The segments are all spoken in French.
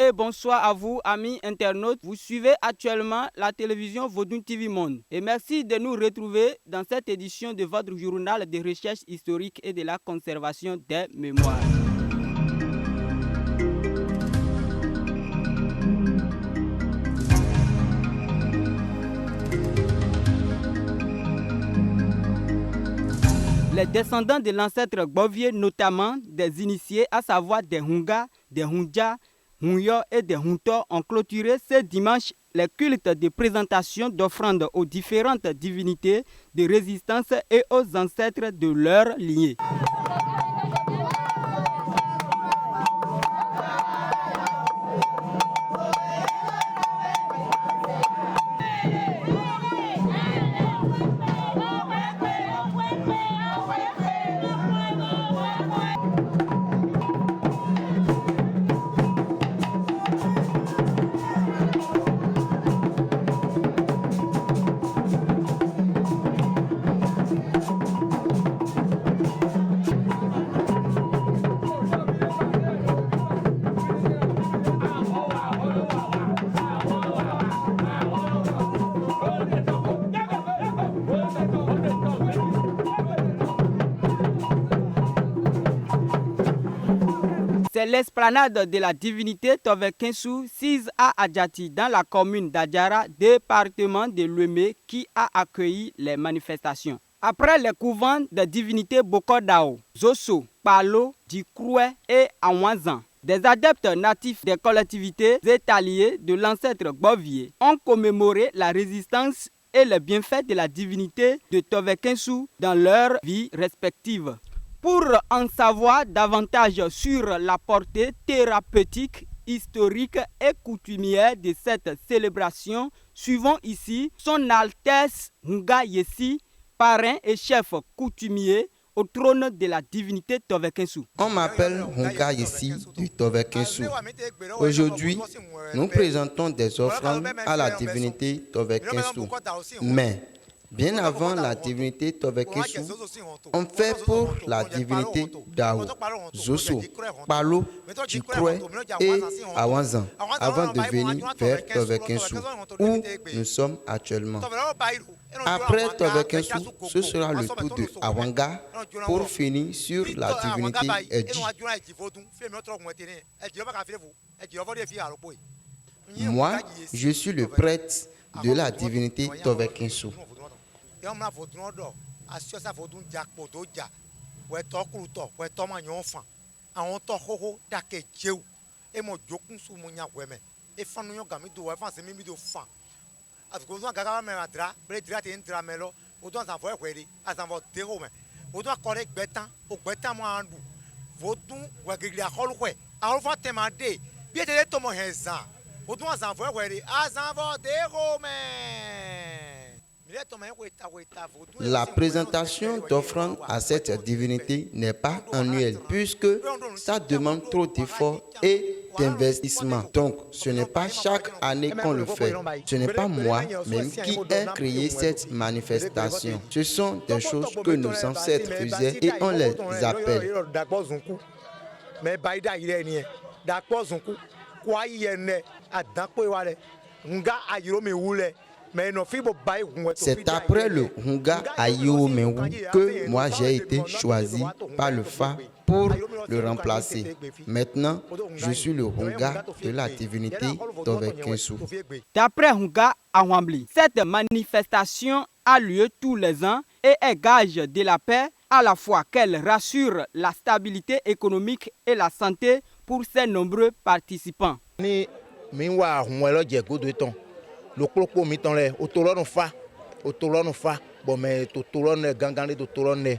et bonsoir à vous, amis internautes. Vous suivez actuellement la télévision Vodun TV Monde. Et merci de nous retrouver dans cette édition de votre journal de recherche historique et de la conservation des mémoires. Les descendants de l'ancêtre Gbovié, notamment des initiés, à savoir des Hunga, des Hunja, Hunyo et des Hunto, ont clôturé ce dimanche les cultes de présentation d'offrandes aux différentes divinités de résistance et aux ancêtres de leur lignée. C'est l'esplanade de la divinité Tovekinsu, sise à Adjati, dans la commune d'Adjara, département de Lomé, qui a accueilli les manifestations. Après les couvents de divinités Bokodao, Zoso, Palo, Dikroué et Awanzan, des adeptes natifs des collectivités étaliées de l'ancêtre Gbovié ont commémoré la résistance et les bienfaits de la divinité de Tovekinsu dans leur vie respective. Pour en savoir davantage sur la portée thérapeutique, historique et coutumière de cette célébration, suivons ici son Altesse Hunga Yessi, parrain et chef coutumier au trône de la divinité Tovekinsu. On m'appelle Hunga Yessi du Tovekinsu. Aujourd'hui, nous présentons des offrandes à la divinité Tovekinsu. Mais bien avant la divinité Tovekinsu, on fait pour la divinité Dao, Zoso, Palo, Dikroué et Awanzan avant de venir vers Tovekinsu, où nous sommes actuellement. Après Tovekinsu, ce sera le tour de Awanga pour finir sur la divinité Edji. Moi, je suis le prêtre de la divinité Tovekinsu. La présentation d'offrandes à cette divinité n'est pas annuelle puisque ça demande trop d'efforts et d'investissement. Donc, ce n'est pas chaque année qu'on le fait. Ce n'est pas moi-même qui ai créé cette manifestation. Ce sont des choses que nos ancêtres faisaient et on les appelle. C'est après le Hunga Ayomewu que moi j'ai été choisi par le Fa pour le remplacer. Maintenant, je suis le Hunga de la divinité Tovekinsu. D'après Hunga Awambli, cette manifestation a lieu tous les ans et est gage de la paix, à la fois qu'elle rassure la stabilité économique et la santé pour ses nombreux participants. Le clopo miton le otolon fa bon mais totolon gangan de totolon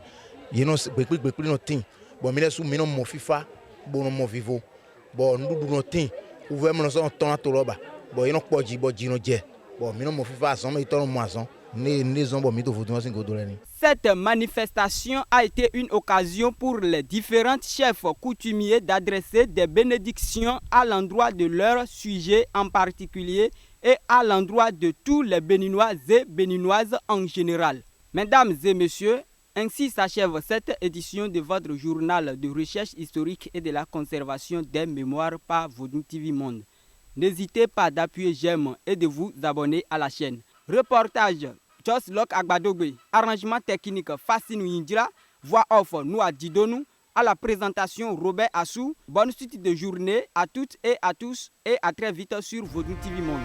yeno bekli no tin bon mi lesu mi no mo fifa bon mo vivo bon ndudu no tin ouve mo so ton atoloba bon yeno poji bo jino je bon mi no mo fifa son mi ton mo ason ne zon bon mi to vodun sin godoleni. Cette manifestation a été une occasion pour les différents chefs coutumiers d'adresser des bénédictions à l'endroit de leurs sujets en particulier et à l'endroit de tous les Béninois et Béninoises en général. Mesdames et messieurs, ainsi s'achève cette édition de votre journal de recherche historique et de la conservation des mémoires par Vodun TV Monde. N'hésitez pas d'appuyer j'aime et de vous abonner à la chaîne. Reportage Jos Lok Agbadogbe. Arrangement technique Fassinu Indira. Voix off Noua Didonou. À la présentation Robert Assou. Bonne suite de journée à toutes et à tous et à très vite sur Vodou TV Monde.